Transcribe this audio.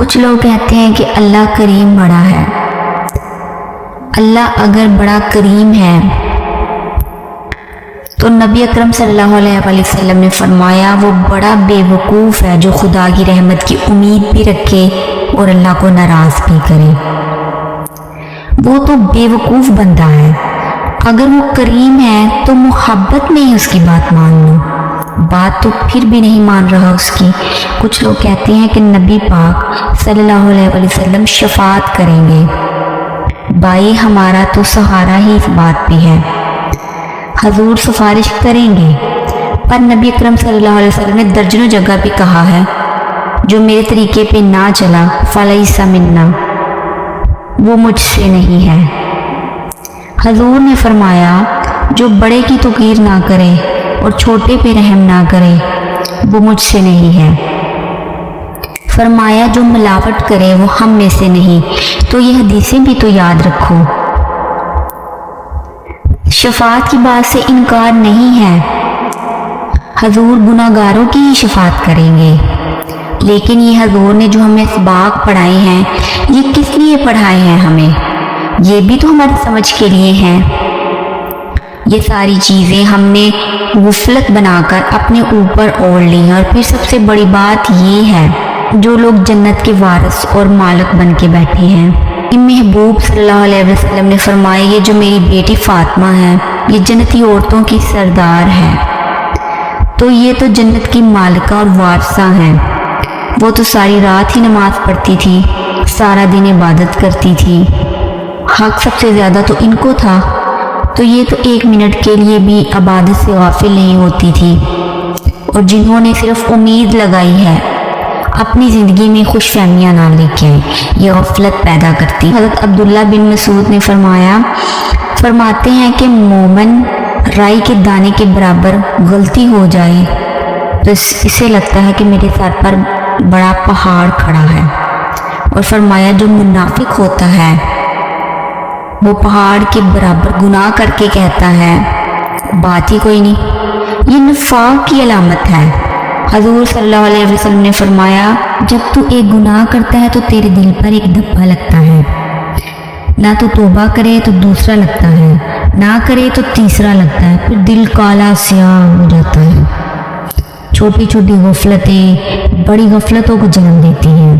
کچھ لوگ کہتے ہیں کہ اللہ کریم بڑا ہے۔ اللہ اگر بڑا کریم ہے تو نبی اکرم صلی اللہ علیہ وسلم نے فرمایا وہ بڑا بے وقوف ہے جو خدا کی رحمت کی امید بھی رکھے اور اللہ کو ناراض بھی کرے۔ وہ تو بے وقوف بندہ ہے۔ اگر وہ کریم ہے تو محبت میں ہی اس کی بات مان لو، بات تو پھر بھی نہیں مان رہا اس کی۔ کچھ لوگ کہتے ہیں کہ نبی پاک صلی اللہ علیہ وسلم شفاعت کریں گے۔ بھائی ہمارا تو سہارا ہی اس بات پہ ہے، حضور سفارش کریں گے، پر نبی اکرم صلی اللہ علیہ وسلم نے درجنوں جگہ بھی کہا ہے جو میرے طریقے پہ نہ چلا فلیس منا، وہ مجھ سے نہیں ہے۔ حضور نے فرمایا جو بڑے کی توقیر نہ کرے اور چھوٹے پہ رحم نہ کرے وہ مجھ سے نہیں ہے۔ فرمایا جو ملاوٹ کرے وہ ہم میں سے نہیں۔ تو یہ حدیثیں بھی تو یاد رکھو۔ شفاعت کی بات سے انکار نہیں ہے، حضور گناہگاروں کی ہی شفاعت کریں گے، لیکن یہ حضور نے جو ہمیں اسباق پڑھائے ہیں یہ کس لیے پڑھائے ہیں ہمیں؟ یہ بھی تو ہماری سمجھ کے لیے ہیں۔ یہ ساری چیزیں ہم نے غفلت بنا کر اپنے اوپر اوڑھ لی ہیں، اور پھر سب سے بڑی بات یہ ہے جو لوگ جنت کے وارث اور مالک بن کے بیٹھے ہیں۔ محبوب صلی اللہ علیہ وسلم نے فرمایا یہ جو میری بیٹی فاطمہ ہے یہ جنتی عورتوں کی سردار ہے، تو یہ تو جنت کی مالکہ اور وارثہ ہیں۔ وہ تو ساری رات ہی نماز پڑھتی تھی، سارا دن عبادت کرتی تھی، حق سب سے زیادہ تو ان کو تھا، تو یہ تو ایک منٹ کے لیے بھی عبادت سے غافل نہیں ہوتی تھی۔ اور جنہوں نے صرف امید لگائی ہے اپنی زندگی میں خوش فہمیاں نہ لے کے یہ غفلت پیدا کرتی۔ حضرت عبداللہ بن مسعود نے فرماتے ہیں کہ مومن رائی کے دانے کے برابر غلطی ہو جائے تو اسے لگتا ہے کہ میرے سر پر بڑا پہاڑ کھڑا ہے، اور فرمایا جو منافق ہوتا ہے وہ پہاڑ کے برابر گناہ کر کے کہتا ہے بات ہی کوئی نہیں، یہ نفاق کی علامت ہے۔ حضور صلی اللہ علیہ وسلم نے فرمایا جب تو ایک گناہ کرتا ہے تو تیرے دل پر ایک دھبا لگتا ہے، نہ تو توبہ کرے تو دوسرا لگتا ہے، نہ کرے تو تیسرا لگتا ہے، پھر دل کالا سیاہ ہو جاتا ہے۔ چھوٹی چھوٹی غفلتیں بڑی غفلتوں کو جنم دیتی ہیں۔